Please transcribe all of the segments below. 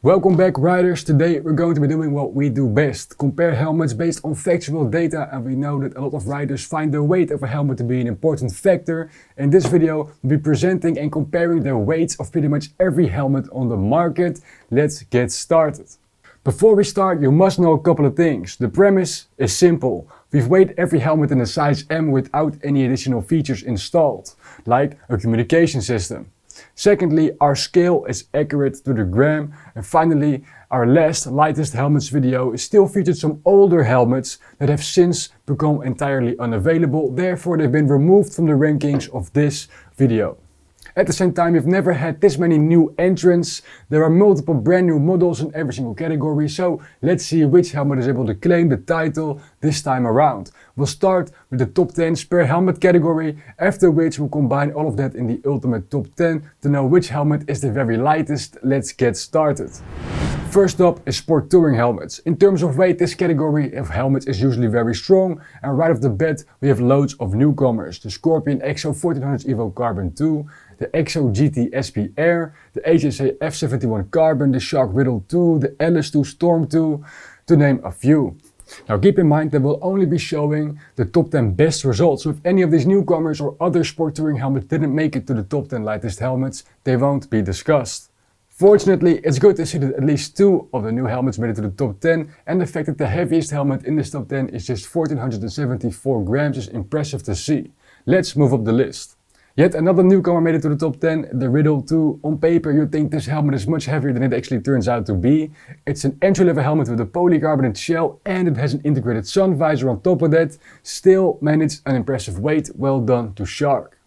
Welcome back, riders. Today we're going to be doing what we do best. Compare helmets based on factual data, and we know that a lot of riders find the weight of a helmet to be an important factor. In this video we'll be presenting and comparing the weights of pretty much every helmet on the market. Let's get started. Before we start, you must know a couple of things. The premise is simple. We've weighed every helmet in a size M without any additional features installed, like a communication system. Secondly, our scale is accurate to the gram. And finally, our lightest helmets video still featured some older helmets that have since become entirely unavailable. Therefore, they've been removed from the rankings of this video. At the same time, we've never had this many new entrants. There are multiple brand new models in every single category, so let's see which helmet is able to claim the title this time around. We'll start with the top 10 per helmet category, after which we'll combine all of that in the ultimate top 10 to know which helmet is the very lightest. Let's get started. First up is sport touring helmets. In terms of weight, this category of helmets is usually very strong, and right off the bat we have loads of newcomers. The Scorpion EXO 1400 Evo Carbon 2, the EXO GT SP Air, the HSA F71 Carbon, the Shark Riddle 2, the LS2 Storm 2, to name a few. Now keep in mind that we'll only be showing the top 10 best results, so if any of these newcomers or other sport touring helmets didn't make it to the top 10 lightest helmets, they won't be discussed. Fortunately, it's good to see that at least 2 of the new helmets made it to the top 10, and the fact that the heaviest helmet in this top 10 is just 1474 grams is impressive to see. Let's move up the list. Yet another newcomer made it to the top 10, the Riddle 2. On paper you'd think this helmet is much heavier than it actually turns out to be. It's an entry-level helmet with a polycarbonate shell, and it has an integrated sun visor on top of that. Still managed an impressive weight, well done to Shark.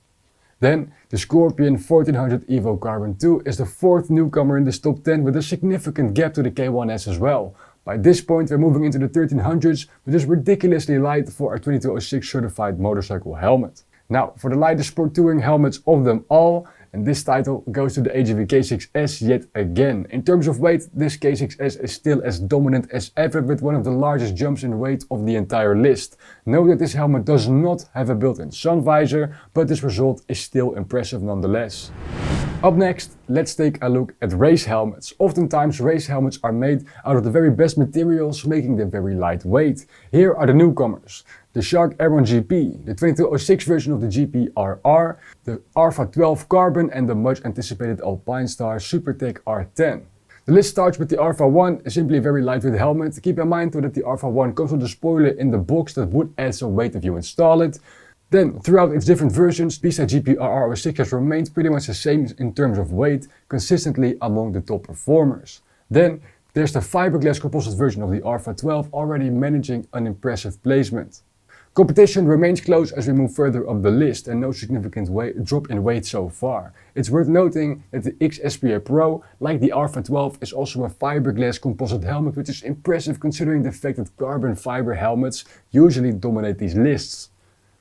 Then, the Scorpion 1400 Evo Carbon 2 is the 4th newcomer in this top 10 with a significant gap to the K1S as well. By this point we're moving into the 1300s, which is ridiculously light for a 2206 certified motorcycle helmet. Now, for the lightest sport touring helmets of them all, and this title goes to the AGV K6S yet again. In terms of weight, this K6S is still as dominant as ever, with one of the largest jumps in weight of the entire list. Note that this helmet does not have a built-in sun visor, but this result is still impressive nonetheless. Up next, let's take a look at race helmets. Oftentimes race helmets are made out of the very best materials, making them very lightweight. Here are the newcomers. The Shark Aeron GP, the 2206 version of the GP-RR, the Alpha 12 Carbon, and the much anticipated Alpinestar SuperTech R10. The list starts with the Alpha 1, simply a very lightweight helmet. Keep in mind though that the Alpha 1 comes with a spoiler in the box that would add some weight if you install it. Then, throughout its different versions, besides GP-RR 06 has remained pretty much the same in terms of weight, consistently among the top performers. Then, there's the fiberglass composite version of the Alpha 12, already managing an impressive placement. Competition remains close as we move further up the list, and no significant drop in weight so far. It's worth noting that the XSPA Pro, like the Alpha 12, is also a fiberglass composite helmet, which is impressive considering the fact that carbon fiber helmets usually dominate these lists.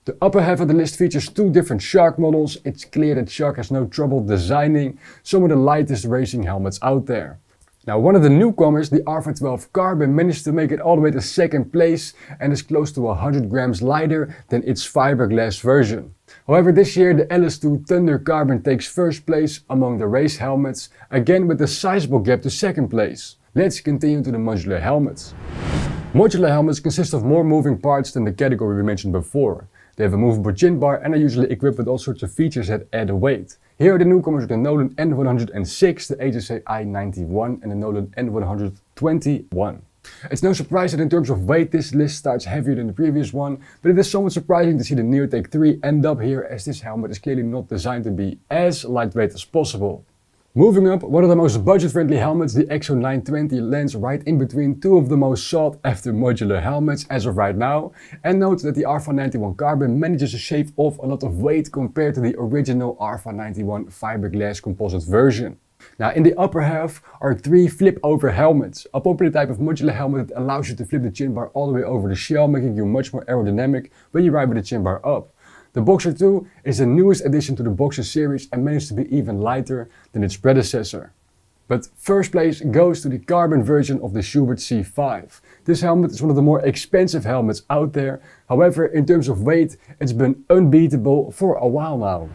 The upper half of the list features 2 different Shark models. It's clear that Shark has no trouble designing some of the lightest racing helmets out there. Now, one of the newcomers, the Alpha 12 Carbon, managed to make it all the way to 2nd place and is close to 100 grams lighter than its fiberglass version. However, this year the LS2 Thunder Carbon takes 1st place among the race helmets, again with a sizable gap to 2nd place. Let's continue to the modular helmets. Modular helmets consist of more moving parts than the category we mentioned before. They have a movable chin bar and are usually equipped with all sorts of features that add a weight. Here are the newcomers with the Nolan N106, the HSA I91 and the Nolan N121. It's no surprise that in terms of weight this list starts heavier than the previous one, but it is somewhat surprising to see the Neotech 3 end up here, as this helmet is clearly not designed to be as lightweight as possible. Moving up, one of the most budget-friendly helmets, the EXO 920, lands right in between 2 of the most sought-after modular helmets as of right now. And note that the Alpha 91 Carbon manages to shave off a lot of weight compared to the original Alpha 91 fiberglass composite version. Now, in the upper half are 3 flip-over helmets, a popular type of modular helmet that allows you to flip the chin bar all the way over the shell, making you much more aerodynamic when you ride with the chin bar up. The Boxer 2 is the newest addition to the Boxer series and managed to be even lighter than its predecessor. But 1st place goes to the carbon version of the Schubert C5. This helmet is one of the more expensive helmets out there. However, in terms of weight, it's been unbeatable for a while now.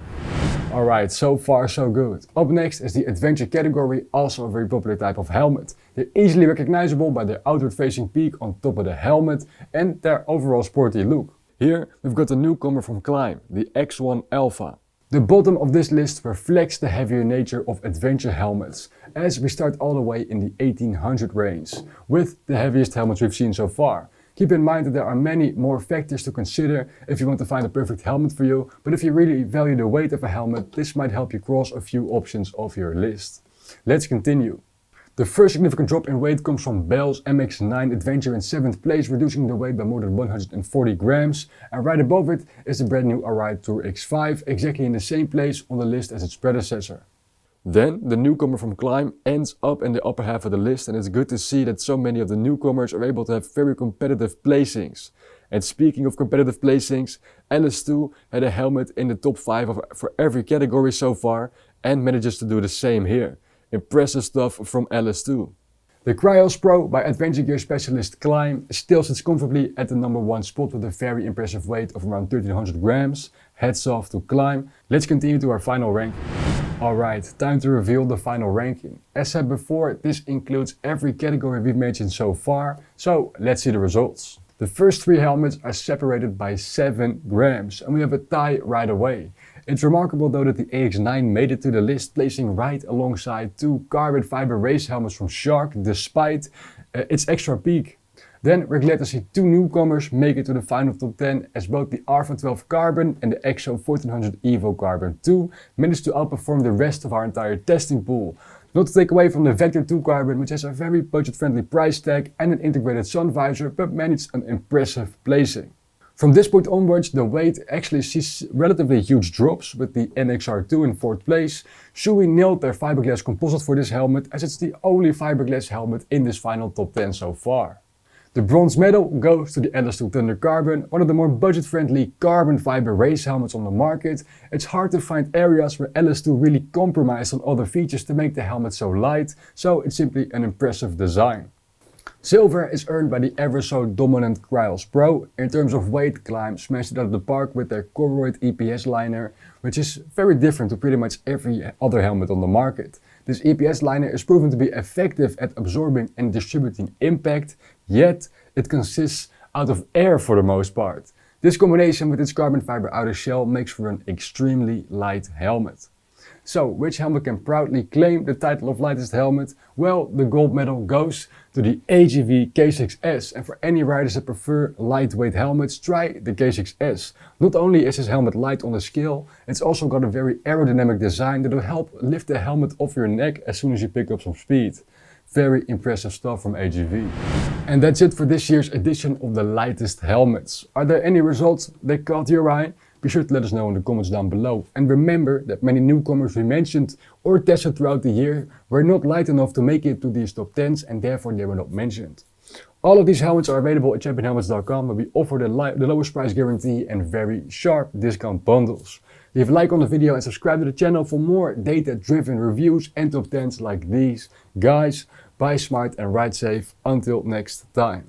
Alright, so far so good. Up next is the adventure category, also a very popular type of helmet. They're easily recognizable by their outward facing peak on top of the helmet and their overall sporty look. Here we've got a newcomer from Climb, the X1 Alpha. The bottom of this list reflects the heavier nature of adventure helmets, as we start all the way in the 1800 range, with the heaviest helmets we've seen so far. Keep in mind that there are many more factors to consider if you want to find a perfect helmet for you, but if you really value the weight of a helmet, this might help you cross a few options off your list. Let's continue. The first significant drop in weight comes from Bell's MX-9 Adventure in 7th place, reducing the weight by more than 140 grams. And right above it is the brand new Arai Tour X5, exactly in the same place on the list as its predecessor. Then the newcomer from Climb ends up in the upper half of the list, and it's good to see that so many of the newcomers are able to have very competitive placings. And speaking of competitive placings, LS2 had a helmet in the top 5 for every category so far and manages to do the same here. Impressive stuff from LS2. The Cryos Pro by adventure gear specialist Climb still sits comfortably at the number 1 spot with a very impressive weight of around 1300 grams. Hats off to Climb. Let's continue to our final ranking. Alright, time to reveal the final ranking. As said before, this includes every category we've mentioned so far, so let's see the results. The first 3 helmets are separated by 7 grams and we have a tie right away. It's remarkable though that the AX9 made it to the list, placing right alongside 2 carbon fiber race helmets from Shark despite its extra peak. Then we're glad to see 2 newcomers make it to the final top 10, as both the Alpha 12 Carbon and the EXO 1400 Evo Carbon 2 managed to outperform the rest of our entire testing pool. Not to take away from the Vector 2 Carbon, which has a very budget-friendly price tag and an integrated sun visor, but managed an impressive placing. From this point onwards, the weight actually sees relatively huge drops, with the NXR2 in 4th place. Shoei nailed their fiberglass composite for this helmet, as it's the only fiberglass helmet in this final top 10 so far. The bronze medal goes to the LS2 Thunder Carbon, one of the more budget-friendly carbon fiber race helmets on the market. It's hard to find areas where LS2 really compromised on other features to make the helmet so light, so it's simply an impressive design. Silver is earned by the ever so dominant Cryos Pro. In terms of weight, Climb smashed it out of the park with their Colruyt EPS liner, which is very different to pretty much every other helmet on the market. This EPS liner is proven to be effective at absorbing and distributing impact, yet it consists out of air for the most part. This combination with its carbon fiber outer shell makes for an extremely light helmet. So, which helmet can proudly claim the title of lightest helmet? Well, the gold medal goes to the AGV K6S, and for any riders that prefer lightweight helmets, try the K6S. Not only is this helmet light on the scale, it's also got a very aerodynamic design that will help lift the helmet off your neck as soon as you pick up some speed. Very impressive stuff from AGV. And that's it for this year's edition of the lightest helmets. Are there any results that caught your eye? Be sure to let us know in the comments down below. And remember that many newcomers we mentioned or tested throughout the year were not light enough to make it to these top 10s, and therefore they were not mentioned. All of these helmets are available at championhelmets.com, where we offer the lowest price guarantee and very sharp discount bundles. Leave a like on the video and subscribe to the channel for more data-driven reviews and top 10s like these. Guys, buy smart and ride safe. Until next time.